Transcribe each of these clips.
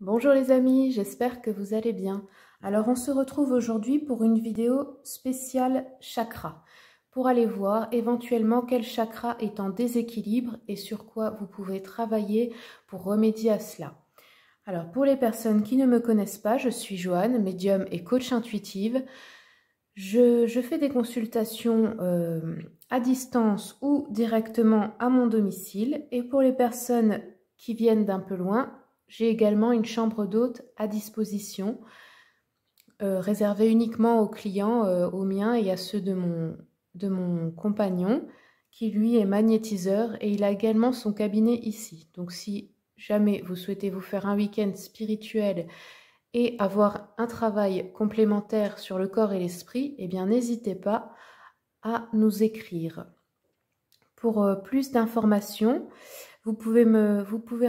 Bonjour les amis, j'espère que vous allez bien. Alors on se retrouve aujourd'hui pour une vidéo spéciale chakra, pour aller voir éventuellement quel chakra est en déséquilibre et sur quoi vous pouvez travailler pour remédier à cela. Alors pour les personnes qui ne me connaissent pas, je suis Joanne, médium et coach intuitive. Je fais des consultations à distance ou directement à mon domicile, et pour les personnes qui viennent d'un peu loin, j'ai également une chambre d'hôte à disposition, réservée uniquement aux clients, aux miens et à ceux de mon compagnon, qui lui est magnétiseur, et il a également son cabinet ici. Donc si jamais vous souhaitez vous faire un week-end spirituel et avoir un travail complémentaire sur le corps et l'esprit, eh bien n'hésitez pas à nous écrire. Pour plus d'informations, vous pouvez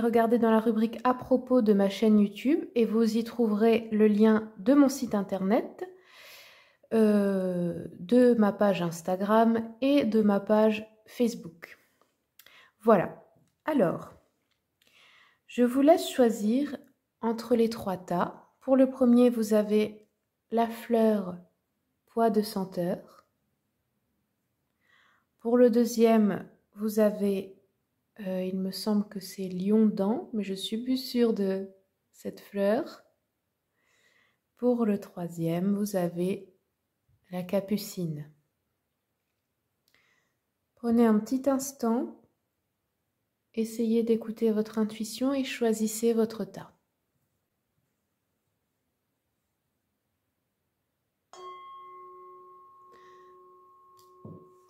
regarder dans la rubrique à propos de ma chaîne YouTube et vous y trouverez le lien de mon site internet, de ma page Instagram et de ma page Facebook. Voilà. Alors, je vous laisse choisir entre les trois tas. Pour le premier, vous avez la fleur pois de senteur. Pour le deuxième, vous avez, il me semble que c'est lion-dent, mais je suis plus sûre de cette fleur. Pour le troisième, vous avez la capucine. Prenez un petit instant, essayez d'écouter votre intuition et choisissez votre tas.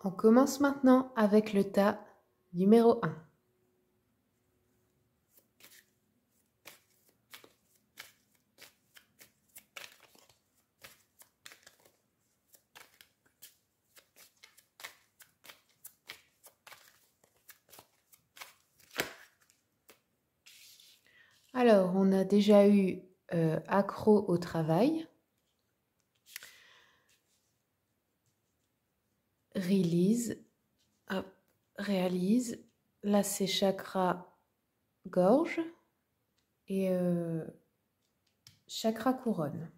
On commence maintenant avec le tas numéro 1. Alors, on a déjà eu accro au travail, release, hop, réalise, là c'est chakra gorge et chakra couronne.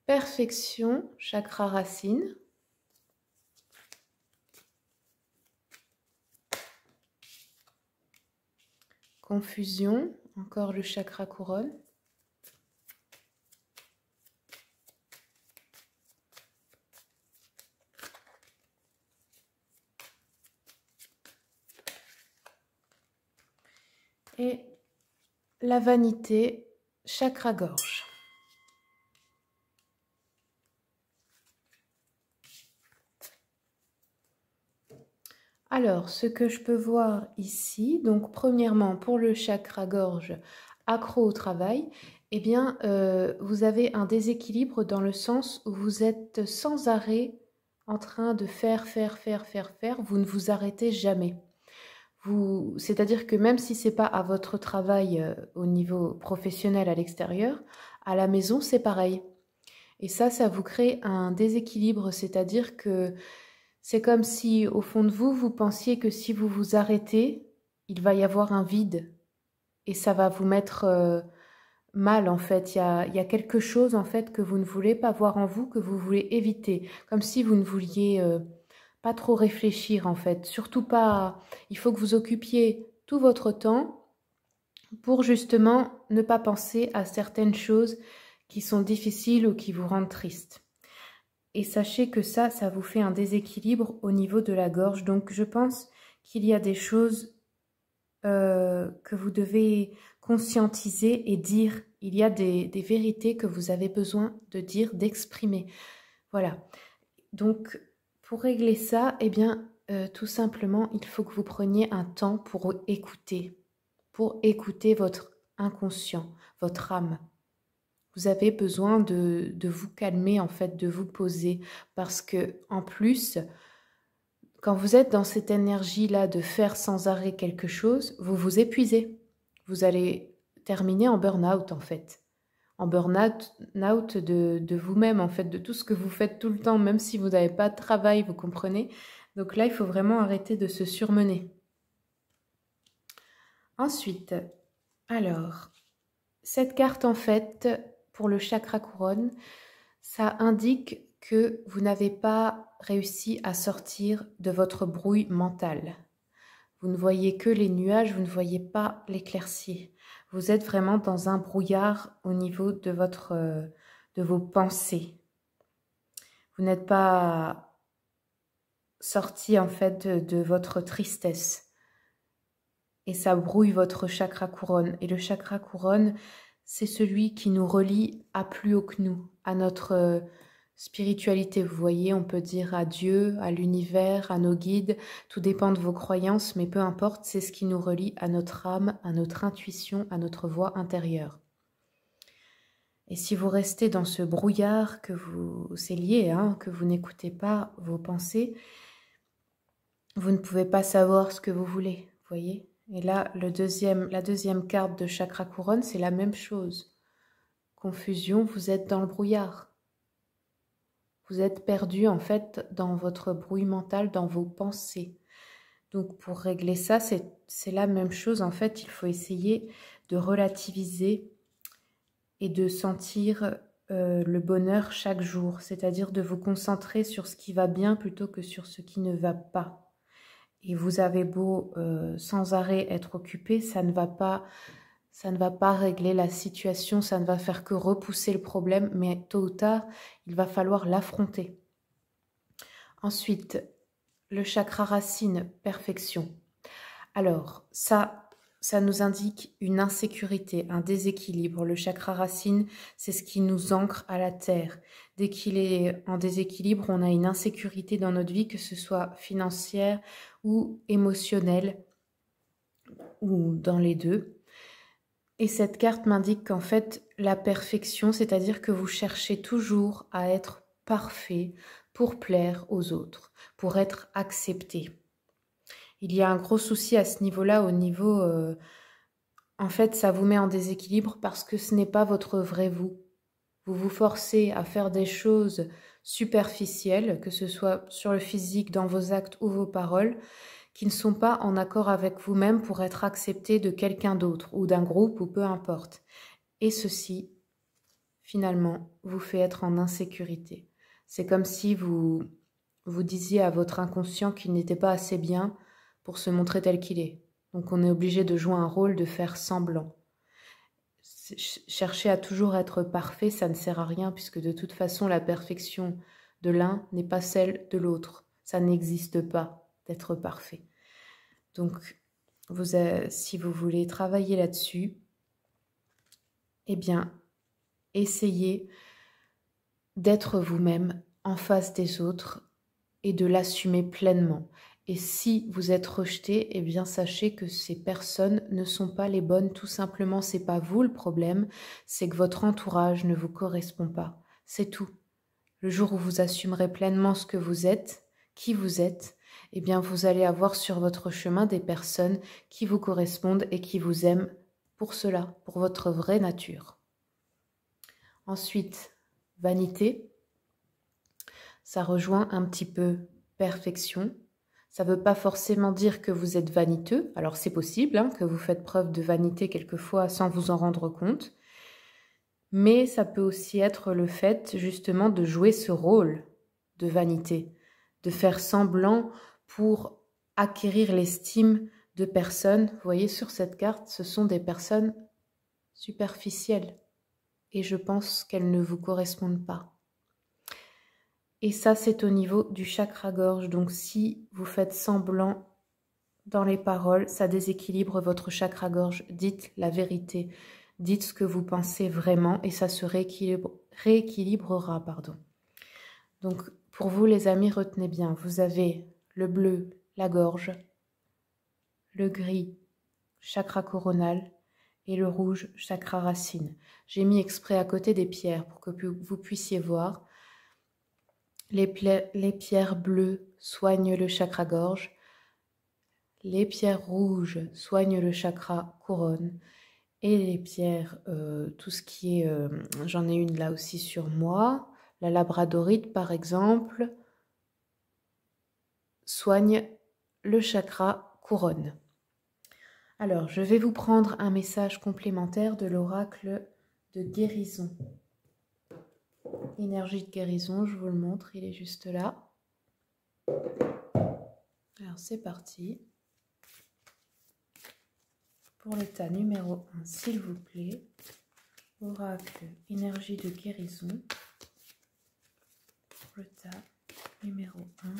Perfection, chakra racine. Confusion, encore le chakra couronne. Et la vanité, chakra gorge. Alors, ce que je peux voir ici, donc premièrement pour le chakra gorge accro au travail, eh bien vous avez un déséquilibre dans le sens où vous êtes sans arrêt en train de faire, vous ne vous arrêtez jamais. C'est-à-dire que même si ce n'est pas à votre travail au niveau professionnel à l'extérieur, à la maison c'est pareil. Et ça vous crée un déséquilibre, c'est-à-dire que c'est comme si, au fond de vous, vous pensiez que si vous vous arrêtez, il va y avoir un vide. Et ça va vous mettre mal, en fait. Il y a quelque chose, en fait, que vous ne voulez pas voir en vous, que vous voulez éviter. Comme si vous ne vouliez pas trop réfléchir, en fait. Surtout pas... Il faut que vous occupiez tout votre temps pour, justement, ne pas penser à certaines choses qui sont difficiles ou qui vous rendent triste. Et sachez que ça vous fait un déséquilibre au niveau de la gorge. Donc, je pense qu'il y a des choses que vous devez conscientiser et dire. Il y a des vérités que vous avez besoin de dire, d'exprimer. Voilà. Donc, pour régler ça, eh bien, tout simplement, il faut que vous preniez un temps pour écouter votre inconscient, votre âme. Vous avez besoin de vous calmer, en fait, de vous poser. Parce que, en plus, quand vous êtes dans cette énergie-là de faire sans arrêt quelque chose, vous vous épuisez. Vous allez terminer en burn-out, en fait. En burn-out de vous-même, en fait, de tout ce que vous faites tout le temps, même si vous n'avez pas de travail, vous comprenez? Donc là, il faut vraiment arrêter de se surmener. Ensuite, alors, cette carte en fait, pour le chakra couronne, ça indique que vous n'avez pas réussi à sortir de votre brouille mentale. Vous ne voyez que les nuages, vous ne voyez pas l'éclaircie. Vous êtes vraiment dans un brouillard au niveau de vos pensées. Vous n'êtes pas sorti en fait de votre tristesse. Et ça brouille votre chakra couronne. Et le chakra couronne, c'est celui qui nous relie à plus haut que nous, à notre spiritualité. Vous voyez, on peut dire à Dieu, à l'univers, à nos guides. Tout dépend de vos croyances, mais peu importe, c'est ce qui nous relie à notre âme, à notre intuition, à notre voix intérieure. Et si vous restez dans ce brouillard, c'est lié, hein, que vous n'écoutez pas vos pensées, vous ne pouvez pas savoir ce que vous voulez, vous voyez. Et là, la deuxième carte de chakra couronne, c'est la même chose. Confusion, vous êtes dans le brouillard. Vous êtes perdu en fait dans votre brouille mentale, dans vos pensées. Donc pour régler ça, c'est la même chose. En fait, il faut essayer de relativiser et de sentir le bonheur chaque jour. C'est-à-dire de vous concentrer sur ce qui va bien plutôt que sur ce qui ne va pas. Et vous avez beau sans arrêt être occupé, ça ne va pas régler la situation, ça ne va faire que repousser le problème, mais tôt ou tard, il va falloir l'affronter. Ensuite, le chakra racine, perfection. Alors, ça nous indique une insécurité, un déséquilibre. Le chakra racine, c'est ce qui nous ancre à la terre. Dès qu'il est en déséquilibre, on a une insécurité dans notre vie, que ce soit financière ou émotionnelle, ou dans les deux. Et cette carte m'indique qu'en fait, la perfection, c'est-à-dire que vous cherchez toujours à être parfait pour plaire aux autres, pour être accepté. Il y a un gros souci à ce niveau-là, en fait, ça vous met en déséquilibre parce que ce n'est pas votre vrai vous. Vous vous forcez à faire des choses superficielles, que ce soit sur le physique, dans vos actes ou vos paroles, qui ne sont pas en accord avec vous-même pour être accepté de quelqu'un d'autre ou d'un groupe ou peu importe. Et ceci, finalement, vous fait être en insécurité. C'est comme si vous disiez à votre inconscient qu'il n'était pas assez bien pour se montrer tel qu'il est. Donc on est obligé de jouer un rôle, de faire semblant. Chercher à toujours être parfait, ça ne sert à rien puisque de toute façon la perfection de l'un n'est pas celle de l'autre. Ça n'existe pas d'être parfait. Donc si vous voulez travailler là-dessus, eh bien, essayez d'être vous-même en face des autres et de l'assumer pleinement. Et si vous êtes rejeté, eh bien sachez que ces personnes ne sont pas les bonnes. Tout simplement, c'est pas vous le problème, c'est que votre entourage ne vous correspond pas. C'est tout. Le jour où vous assumerez pleinement ce que vous êtes, qui vous êtes, eh bien vous allez avoir sur votre chemin des personnes qui vous correspondent et qui vous aiment pour cela, pour votre vraie nature. Ensuite, vanité. Ça rejoint un petit peu perfection. Ça ne veut pas forcément dire que vous êtes vaniteux. Alors c'est possible hein, que vous faites preuve de vanité quelquefois sans vous en rendre compte. Mais ça peut aussi être le fait justement de jouer ce rôle de vanité, de faire semblant pour acquérir l'estime de personnes. Vous voyez sur cette carte, ce sont des personnes superficielles. Et je pense qu'elles ne vous correspondent pas. Et ça, c'est au niveau du chakra-gorge. Donc, si vous faites semblant dans les paroles, ça déséquilibre votre chakra-gorge. Dites la vérité. Dites ce que vous pensez vraiment et ça se rééquilibrera. Donc, pour vous, les amis, retenez bien. Vous avez le bleu, la gorge, le gris, chakra coronal et le rouge, chakra racine. J'ai mis exprès à côté des pierres pour que vous puissiez voir. Les pierres bleues soignent le chakra-gorge. Les pierres rouges soignent le chakra couronne. Et les pierres, tout ce qui est... j'en ai une là aussi sur moi. La labradorite, par exemple, soigne le chakra couronne. Alors, je vais vous prendre un message complémentaire de l'oracle de guérison. Énergie de guérison, je vous le montre, il est juste là. Alors, c'est parti. Pour le tas numéro 1, s'il vous plaît. Oracle, énergie de guérison. Pour le tas numéro 1.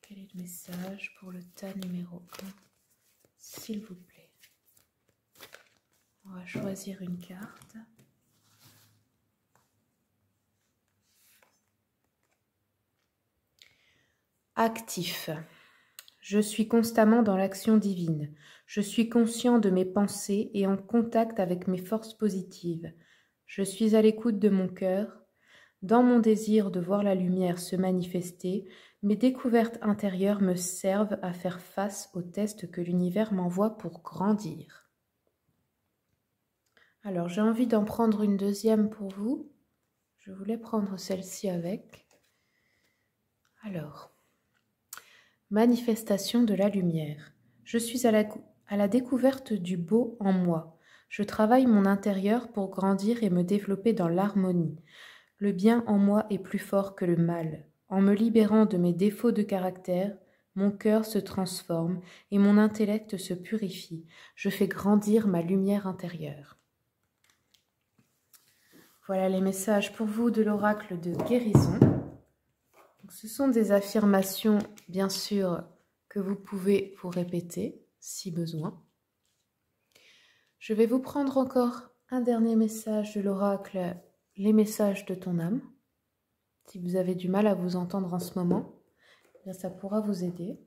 Quel est le message pour le tas numéro 1, s'il vous plaît? On va choisir une carte. Actif. Je suis constamment dans l'action divine. Je suis conscient de mes pensées et en contact avec mes forces positives. Je suis à l'écoute de mon cœur. Dans mon désir de voir la lumière se manifester, mes découvertes intérieures me servent à faire face aux tests que l'univers m'envoie pour grandir. Alors, j'ai envie d'en prendre une deuxième pour vous. Je voulais prendre celle-ci avec. Alors, manifestation de la lumière. Je suis à la découverte du beau en moi. Je travaille mon intérieur pour grandir et me développer dans l'harmonie. Le bien en moi est plus fort que le mal. En me libérant de mes défauts de caractère, mon cœur se transforme et mon intellect se purifie. Je fais grandir ma lumière intérieure. Voilà les messages pour vous de l'oracle de guérison. Donc, ce sont des affirmations, bien sûr, que vous pouvez vous répéter si besoin. Je vais vous prendre encore un dernier message de l'oracle, les messages de ton âme. Si vous avez du mal à vous entendre en ce moment, bien ça pourra vous aider.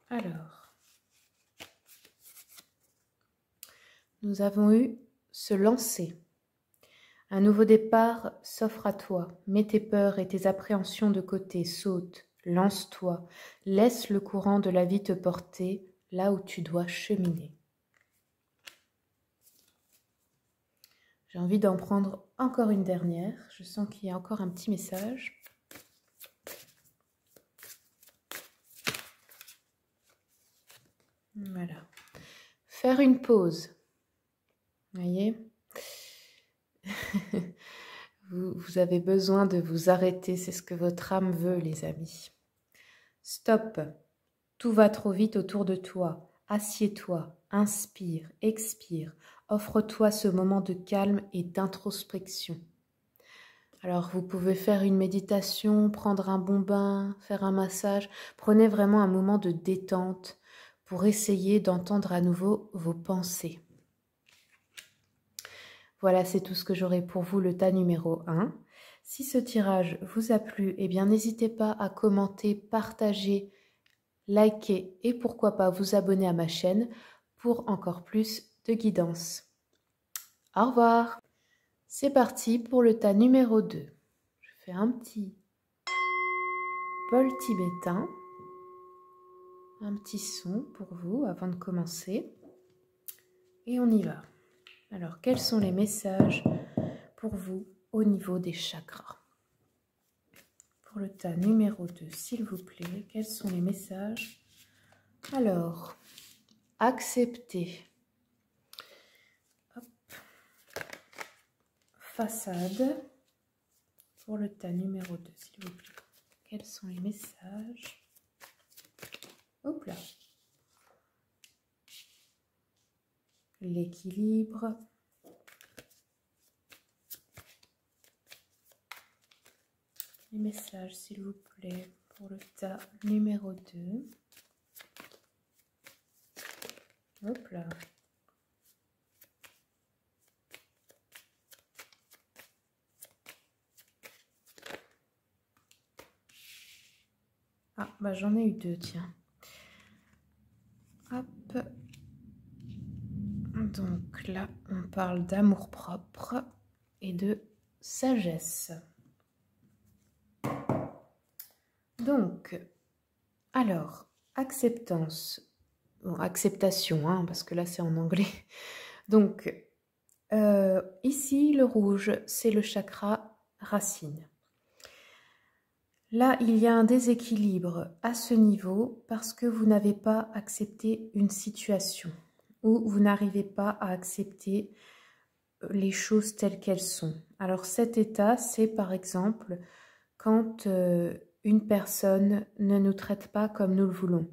Alors, nous avons eu se lancer. Un nouveau départ s'offre à toi. Mets tes peurs et tes appréhensions de côté, saute, lance-toi, laisse le courant de la vie te porter là où tu dois cheminer. J'ai envie d'en prendre encore une dernière. Je sens qu'il y a encore un petit message. Voilà. Faire une pause. Vous voyez ? Vous avez besoin de vous arrêter. C'est ce que votre âme veut, les amis. Stop. Tout va trop vite autour de toi. Assieds-toi, inspire, expire. Offre-toi ce moment de calme et d'introspection. Alors, vous pouvez faire une méditation, prendre un bon bain, faire un massage. Prenez vraiment un moment de détente pour essayer d'entendre à nouveau vos pensées. Voilà, c'est tout ce que j'aurai pour vous, le tas numéro 1. Si ce tirage vous a plu, eh bien, n'hésitez pas à commenter, partager, liker et pourquoi pas vous abonner à ma chaîne pour encore plus de guidance. Au revoir. C'est parti pour le tas numéro 2. Je fais un petit bol tibétain, un petit son pour vous avant de commencer. Et on y va. Alors, quels sont les messages pour vous au niveau des chakras? Pour le tas numéro 2, s'il vous plaît, quels sont les messages? Alors, accepter. Hop. Façade. Pour le tas numéro 2, s'il vous plaît. Quels sont les messages? Hop là. L'équilibre. Les messages, s'il vous plaît, pour le tas numéro 2. Hop là. Ah, bah j'en ai eu 2, tiens. Hop. Donc là, on parle d'amour-propre et de sagesse. Donc, Alors, acceptance, bon, acceptation, hein, parce que là c'est en anglais. Donc, ici, le rouge, c'est le chakra racine. Là, il y a un déséquilibre à ce niveau parce que vous n'avez pas accepté une situation ou vous n'arrivez pas à accepter les choses telles qu'elles sont. Alors cet état, c'est par exemple quand une personne ne nous traite pas comme nous le voulons.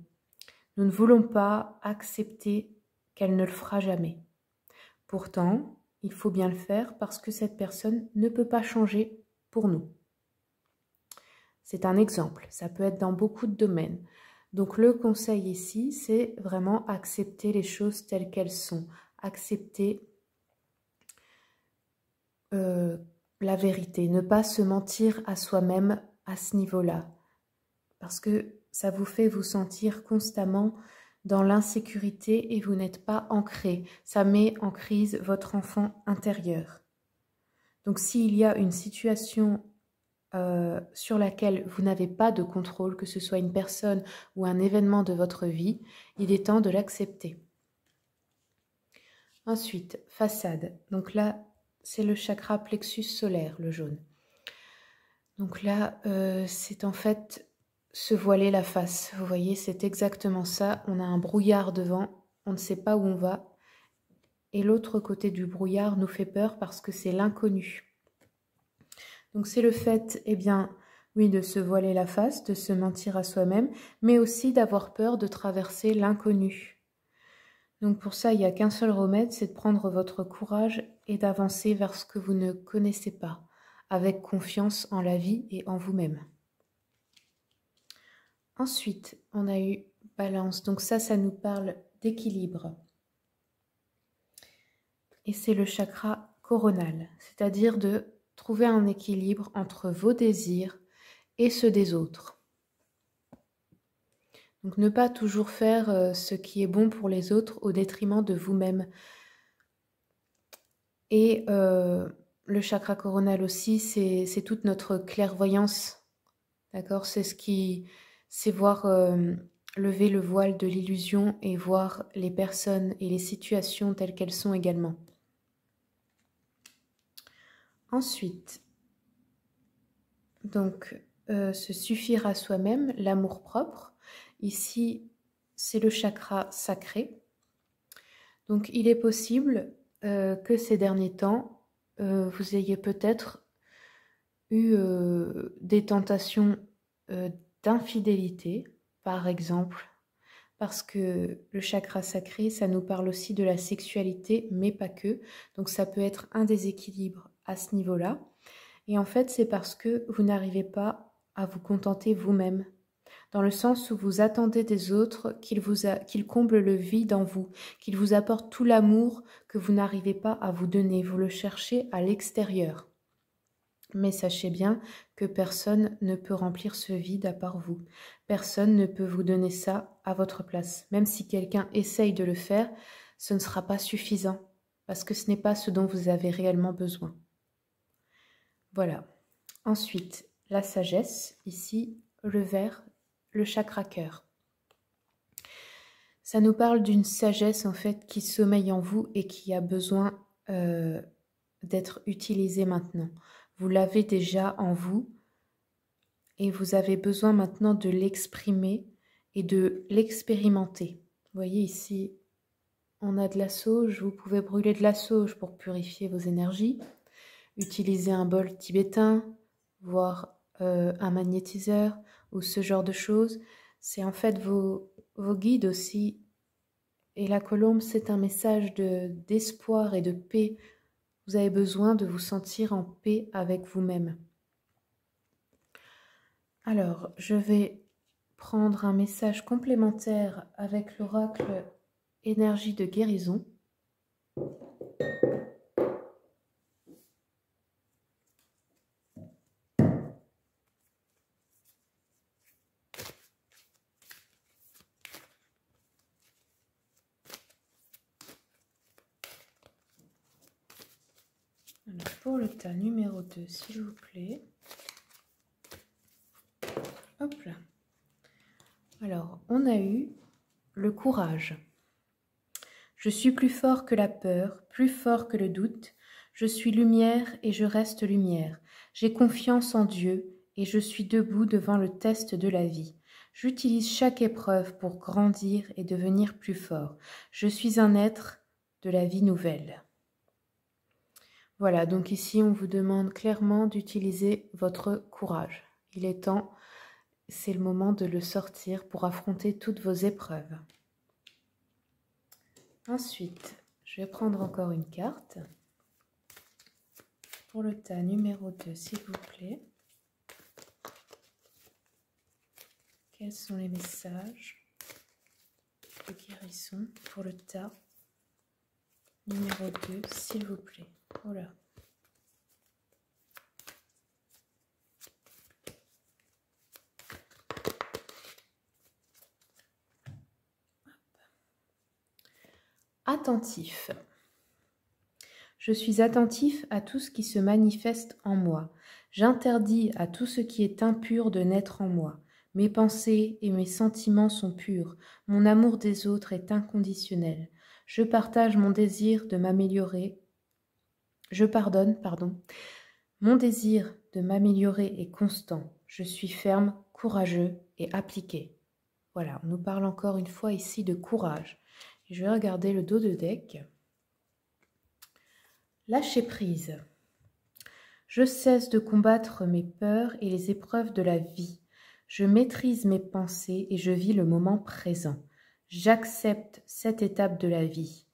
Nous ne voulons pas accepter qu'elle ne le fera jamais. Pourtant, il faut bien le faire parce que cette personne ne peut pas changer pour nous. C'est un exemple, ça peut être dans beaucoup de domaines. Donc le conseil ici, c'est vraiment accepter les choses telles qu'elles sont, accepter la vérité, ne pas se mentir à soi-même à ce niveau-là, parce que ça vous fait vous sentir constamment dans l'insécurité et vous n'êtes pas ancré. Ça met en crise votre enfant intérieur. Donc s'il y a une situation sur laquelle vous n'avez pas de contrôle, que ce soit une personne ou un événement de votre vie, il est temps de l'accepter. Ensuite, façade. Donc là, c'est le chakra plexus solaire, le jaune. Donc là, c'est en fait se voiler la face. Vous voyez, c'est exactement ça. On a un brouillard devant, on ne sait pas où on va. Et l'autre côté du brouillard nous fait peur parce que c'est l'inconnu. Donc c'est le fait, eh bien, oui, de se voiler la face, de se mentir à soi-même, mais aussi d'avoir peur de traverser l'inconnu. Donc pour ça, il n'y a qu'un seul remède, c'est de prendre votre courage et d'avancer vers ce que vous ne connaissez pas, avec confiance en la vie et en vous-même. Ensuite, on a eu balance. Donc ça nous parle d'équilibre. Et c'est le chakra coronal, c'est-à-dire de trouver un équilibre entre vos désirs et ceux des autres. Donc ne pas toujours faire ce qui est bon pour les autres au détriment de vous-même. Et le chakra coronal aussi, c'est toute notre clairvoyance. D'accord? C'est voir lever le voile de l'illusion et voir les personnes et les situations telles qu'elles sont également. Ensuite, donc, se suffire à soi-même, l'amour-propre. Ici, c'est le chakra sacré. Donc, il est possible que ces derniers temps, vous ayez peut-être eu des tentations d'infidélité, par exemple, parce que le chakra sacré, ça nous parle aussi de la sexualité, mais pas que. Donc, ça peut être un déséquilibre à ce niveau-là. Et en fait, c'est parce que vous n'arrivez pas à vous contenter vous-même, dans le sens où vous attendez des autres qu'ils comblent le vide en vous, qu'ils vous apportent tout l'amour que vous n'arrivez pas à vous donner. Vous le cherchez à l'extérieur. Mais sachez bien que personne ne peut remplir ce vide à part vous. Personne ne peut vous donner ça à votre place. Même si quelqu'un essaye de le faire, ce ne sera pas suffisant, parce que ce n'est pas ce dont vous avez réellement besoin. Voilà. Ensuite, la sagesse, ici, le vert, le chakra cœur. Ça nous parle d'une sagesse en fait qui sommeille en vous et qui a besoin d'être utilisée maintenant. Vous l'avez déjà en vous et vous avez besoin maintenant de l'exprimer et de l'expérimenter. Vous voyez ici, on a de la sauge, vous pouvez brûler de la sauge pour purifier vos énergies, utiliser un bol tibétain, voire un magnétiseur ou ce genre de choses. C'est en fait vos guides aussi. Et la colombe, c'est un message d'espoir et de paix. Vous avez besoin de vous sentir en paix avec vous-même. Alors, je vais prendre un message complémentaire avec l'oracle énergie de guérison. Alors, pour le tas numéro 2, s'il vous plaît. Hop là. Alors, on a eu le courage. Je suis plus fort que la peur, plus fort que le doute. Je suis lumière et je reste lumière. J'ai confiance en Dieu et je suis debout devant le test de la vie. J'utilise chaque épreuve pour grandir et devenir plus fort. Je suis un être de la vie nouvelle. Voilà, donc ici on vous demande clairement d'utiliser votre courage. Il est temps, c'est le moment de le sortir pour affronter toutes vos épreuves. Ensuite, je vais prendre encore une carte. Pour le tas numéro 2, s'il vous plaît. Quels sont les messages de guérison pour le tas numéro 2, s'il vous plaît. Voilà. Attentif. Je suis attentif à tout ce qui se manifeste en moi. J'interdis à tout ce qui est impur de naître en moi. Mes pensées et mes sentiments sont purs. Mon amour des autres est inconditionnel. Je partage mon désir de m'améliorer. Je pardonne, pardon. Mon désir de m'améliorer est constant. Je suis ferme, courageux et appliqué. Voilà, on nous parle encore une fois ici de courage. Je vais regarder le dos de deck. Lâcher prise. Je cesse de combattre mes peurs et les épreuves de la vie. Je maîtrise mes pensées et je vis le moment présent. J'accepte cette étape de la vie.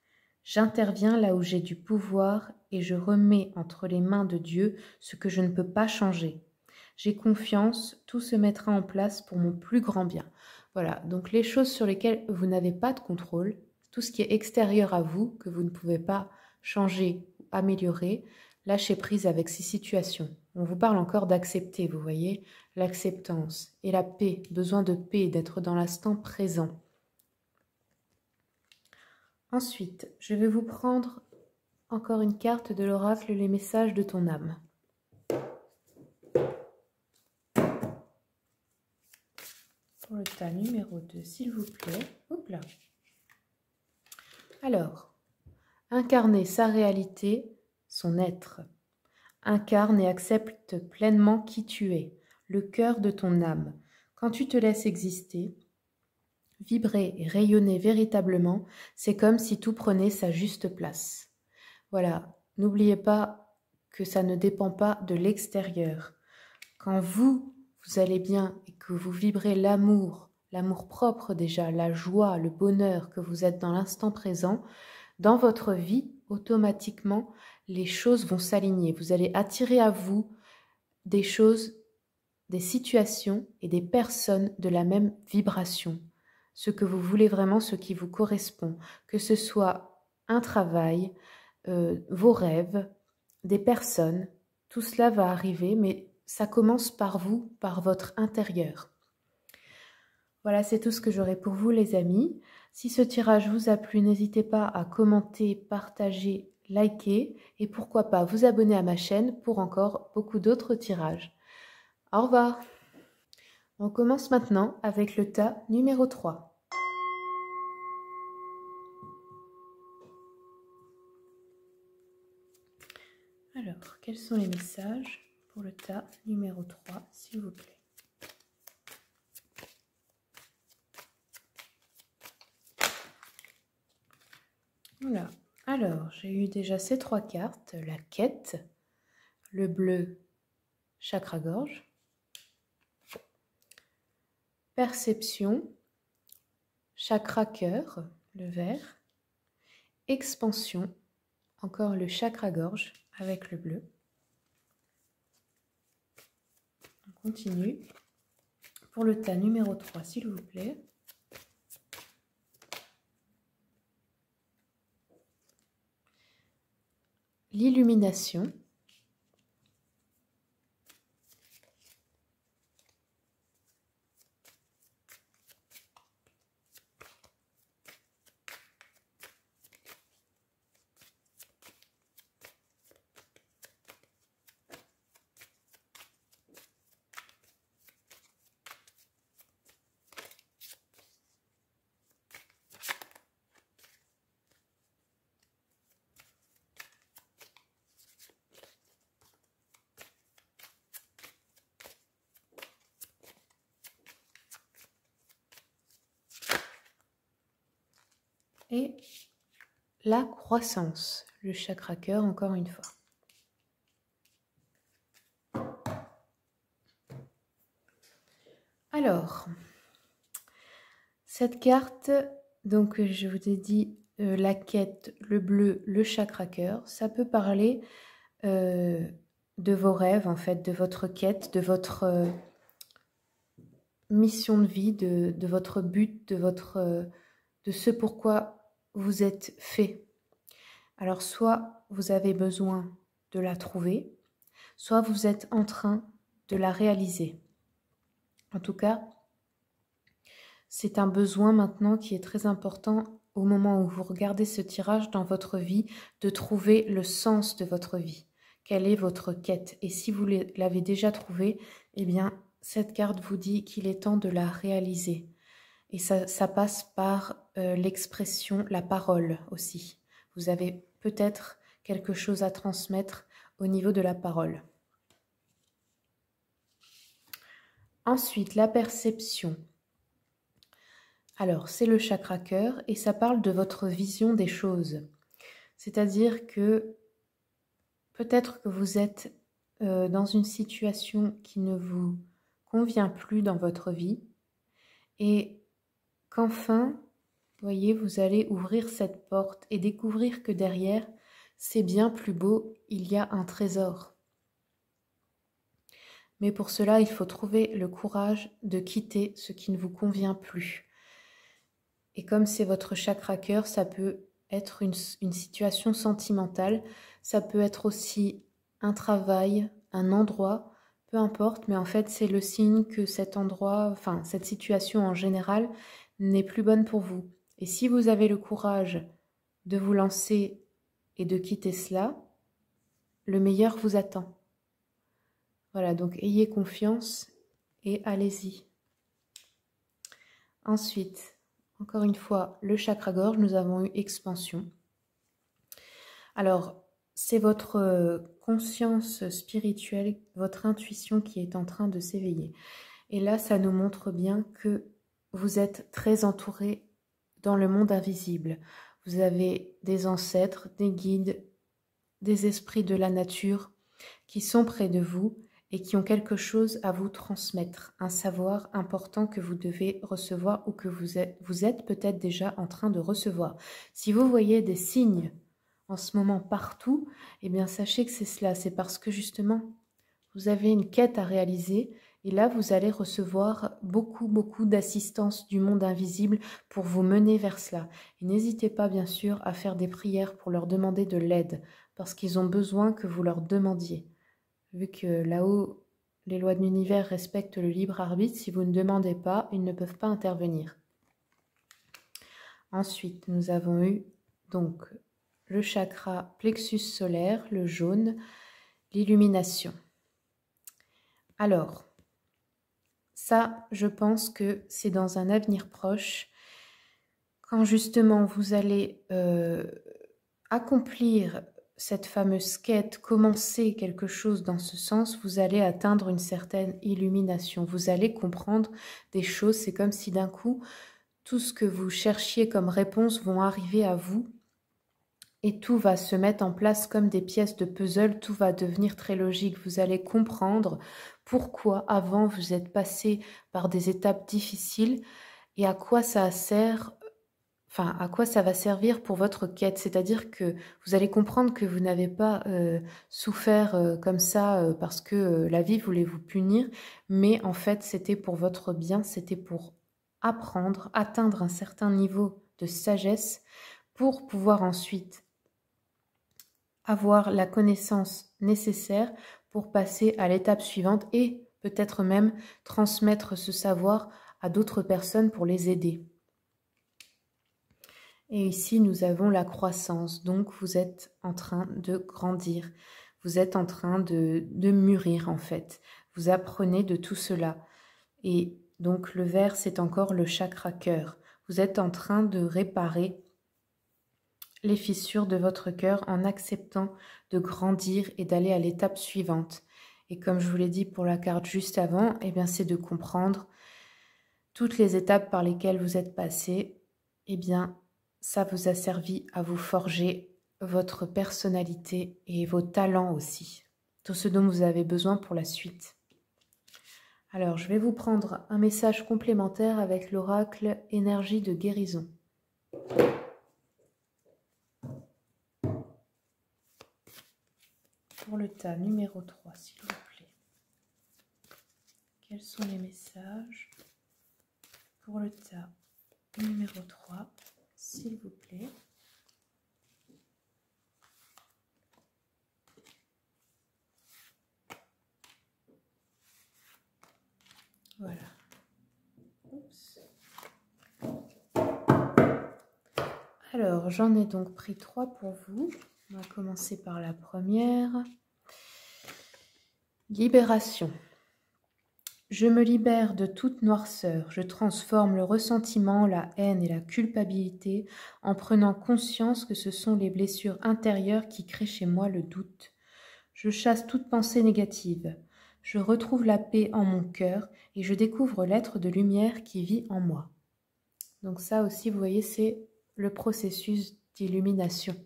J'interviens là où j'ai du pouvoir et je remets entre les mains de Dieu ce que je ne peux pas changer. J'ai confiance, tout se mettra en place pour mon plus grand bien. Voilà, donc les choses sur lesquelles vous n'avez pas de contrôle, tout ce qui est extérieur à vous, que vous ne pouvez pas changer ou améliorer, lâchez prise avec ces situations. On vous parle encore d'accepter, vous voyez, l'acceptance et la paix, besoin de paix, d'être dans l'instant présent. Ensuite, je vais vous prendre encore une carte de l'oracle, les messages de ton âme. Pour le tas numéro 2, s'il vous plaît. Hop là. Alors, incarner sa réalité, son être. Incarne et accepte pleinement qui tu es, le cœur de ton âme. Quand tu te laisses exister, vibrer et rayonner véritablement, c'est comme si tout prenait sa juste place. Voilà, n'oubliez pas que ça ne dépend pas de l'extérieur. Quand vous allez bien et que vous vibrez l'amour, l'amour propre déjà, la joie, le bonheur, que vous êtes dans l'instant présent, dans votre vie, automatiquement, les choses vont s'aligner. Vous allez attirer à vous des choses, des situations et des personnes de la même vibration. Ce que vous voulez vraiment, ce qui vous correspond. Que ce soit un travail, vos rêves, des personnes, tout cela va arriver, mais ça commence par vous, par votre intérieur. Voilà, c'est tout ce que j'aurai pour vous les amis. Si ce tirage vous a plu, n'hésitez pas à commenter, partager, liker et pourquoi pas vous abonner à ma chaîne pour encore beaucoup d'autres tirages. Au revoir. On commence maintenant avec le tas numéro 3. Alors, quels sont les messages pour le tas numéro 3, s'il vous plaît? Voilà. Alors, j'ai eu déjà ces 3 cartes, la quête, le bleu, chakra-gorge, perception, chakra-cœur, le vert, expansion, encore le chakra-gorge avec le bleu. On continue. Pour le tas numéro 3, s'il vous plaît. L'illumination. et la croissance, le chakra cœur encore une fois. Alors, cette carte, donc je vous ai dit la quête, le bleu, le chakra cœur, ça peut parler de vos rêves en fait, de votre quête, de votre mission de vie, de votre but, de ce pourquoi vous êtes fait. Alors soit vous avez besoin de la trouver, soit vous êtes en train de la réaliser. En tout cas, c'est un besoin maintenant qui est très important au moment où vous regardez ce tirage dans votre vie, de trouver le sens de votre vie. Quelle est votre quête? Et si vous l'avez déjà trouvée, eh bien, cette carte vous dit qu'il est temps de la réaliser. Et ça passe par l'expression, la parole aussi. Vous avez peut-être quelque chose à transmettre au niveau de la parole. Ensuite, la perception. Alors, c'est le chakra cœur et ça parle de votre vision des choses. C'est-à-dire que peut-être que vous êtes dans une situation qui ne vous convient plus dans votre vie et qu'enfin, vous voyez, vous allez ouvrir cette porte et découvrir que derrière, c'est bien plus beau, il y a un trésor. Mais pour cela, il faut trouver le courage de quitter ce qui ne vous convient plus. Et comme c'est votre chakra cœur, ça peut être une situation sentimentale, ça peut être aussi un travail, un endroit, peu importe, mais en fait c'est le signe que cet endroit, enfin cette situation en général, n'est plus bonne pour vous. Et si vous avez le courage de vous lancer et de quitter cela, le meilleur vous attend. Voilà, donc ayez confiance et allez-y. Ensuite, encore une fois, le chakra-gorge, nous avons eu expansion. Alors, c'est votre conscience spirituelle, votre intuition qui est en train de s'éveiller. Et là, ça nous montre bien que vous êtes très entouré dans le monde invisible. Vous avez des ancêtres, des guides, des esprits de la nature qui sont près de vous et qui ont quelque chose à vous transmettre, un savoir important que vous devez recevoir ou que vous êtes peut-être déjà en train de recevoir. Si vous voyez des signes en ce moment partout, eh bien sachez que c'est cela, c'est parce que justement vous avez une quête à réaliser et là vous allez recevoir beaucoup d'assistance du monde invisible pour vous mener vers cela. Et n'hésitez pas bien sûr à faire des prières pour leur demander de l'aide parce qu'ils ont besoin que vous leur demandiez. Vu que là-haut, les lois de l'univers respectent le libre arbitre, si vous ne demandez pas, ils ne peuvent pas intervenir. Ensuite, nous avons eu donc le chakra plexus solaire, le jaune, l'illumination. Alors, ça, je pense que c'est dans un avenir proche, quand justement vous allez accomplir cette fameuse quête, commencer quelque chose dans ce sens, vous allez atteindre une certaine illumination. Vous allez comprendre des choses. C'est comme si d'un coup, tout ce que vous cherchiez comme réponse vont arriver à vous et tout va se mettre en place comme des pièces de puzzle. Tout va devenir très logique. Vous allez comprendre pourquoi avant vous êtes passé par des étapes difficiles et à quoi ça sert. Enfin, à quoi ça va servir pour votre quête? C'est-à-dire que vous allez comprendre que vous n'avez pas souffert comme ça parce que la vie voulait vous punir, mais en fait, c'était pour votre bien, c'était pour apprendre, atteindre un certain niveau de sagesse pour pouvoir ensuite avoir la connaissance nécessaire pour passer à l'étape suivante et peut-être même transmettre ce savoir à d'autres personnes pour les aider. Et ici, nous avons la croissance. Donc, vous êtes en train de grandir. Vous êtes en train de mûrir, en fait. Vous apprenez de tout cela. Et donc, le vert, c'est encore le chakra cœur. Vous êtes en train de réparer les fissures de votre cœur en acceptant de grandir et d'aller à l'étape suivante. Et comme je vous l'ai dit pour la carte juste avant, eh bien, c'est de comprendre toutes les étapes par lesquelles vous êtes passé. Eh bien, ça vous a servi à vous forger votre personnalité et vos talents aussi. Tout ce dont vous avez besoin pour la suite. Alors, je vais vous prendre un message complémentaire avec l'oracle énergie de guérison. Pour le tas numéro 3, s'il vous plaît. Quels sont les messages pour le tas numéro 3, s'il vous plaît? Voilà. Oups. Alors, j'en ai donc pris 3 pour vous. On va commencer par la première. Libération. Je me libère de toute noirceur. Je transforme le ressentiment, la haine et la culpabilité en prenant conscience que ce sont les blessures intérieures qui créent chez moi le doute. Je chasse toute pensée négative. Je retrouve la paix en mon cœur et je découvre l'être de lumière qui vit en moi. Donc ça aussi, vous voyez, c'est le processus d'illumination.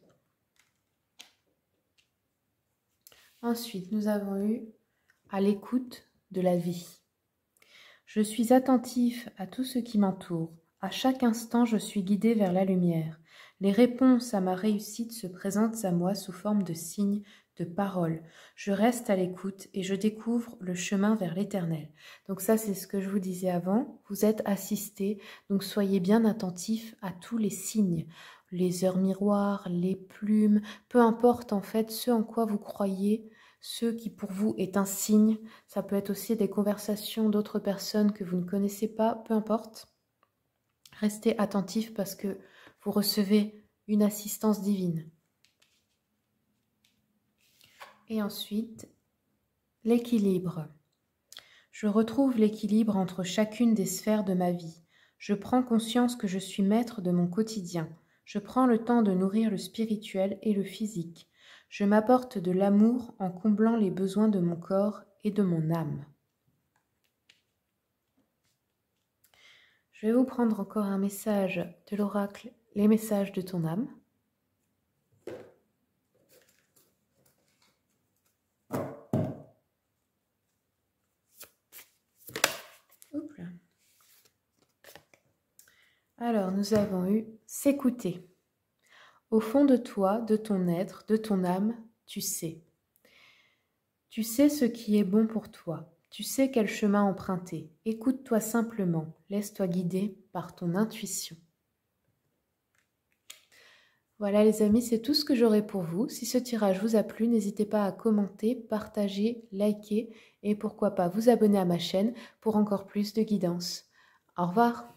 Ensuite, nous avons eu à l'écoute de la vie. Je suis attentif à tout ce qui m'entoure. À chaque instant, je suis guidé vers la lumière. Les réponses à ma réussite se présentent à moi sous forme de signes, de paroles. Je reste à l'écoute et je découvre le chemin vers l'éternel. Donc ça, c'est ce que je vous disais avant. Vous êtes assisté, donc soyez bien attentifs à tous les signes. Les heures miroirs, les plumes, peu importe en fait ce en quoi vous croyez, ce qui pour vous est un signe. Ça peut être aussi des conversations d'autres personnes que vous ne connaissez pas, peu importe. Restez attentifs parce que vous recevez une assistance divine. Et ensuite, l'équilibre. Je retrouve l'équilibre entre chacune des sphères de ma vie. Je prends conscience que je suis maître de mon quotidien. Je prends le temps de nourrir le spirituel et le physique. Je m'apporte de l'amour en comblant les besoins de mon corps et de mon âme. Je vais vous prendre encore un message de l'oracle, les messages de ton âme. Oups là. Alors, nous avons eu s'écouter. Au fond de toi, de ton être, de ton âme, tu sais. Tu sais ce qui est bon pour toi. Tu sais quel chemin emprunter. Écoute-toi simplement. Laisse-toi guider par ton intuition. Voilà les amis, c'est tout ce que j'aurai pour vous. Si ce tirage vous a plu, n'hésitez pas à commenter, partager, liker et pourquoi pas vous abonner à ma chaîne pour encore plus de guidance. Au revoir.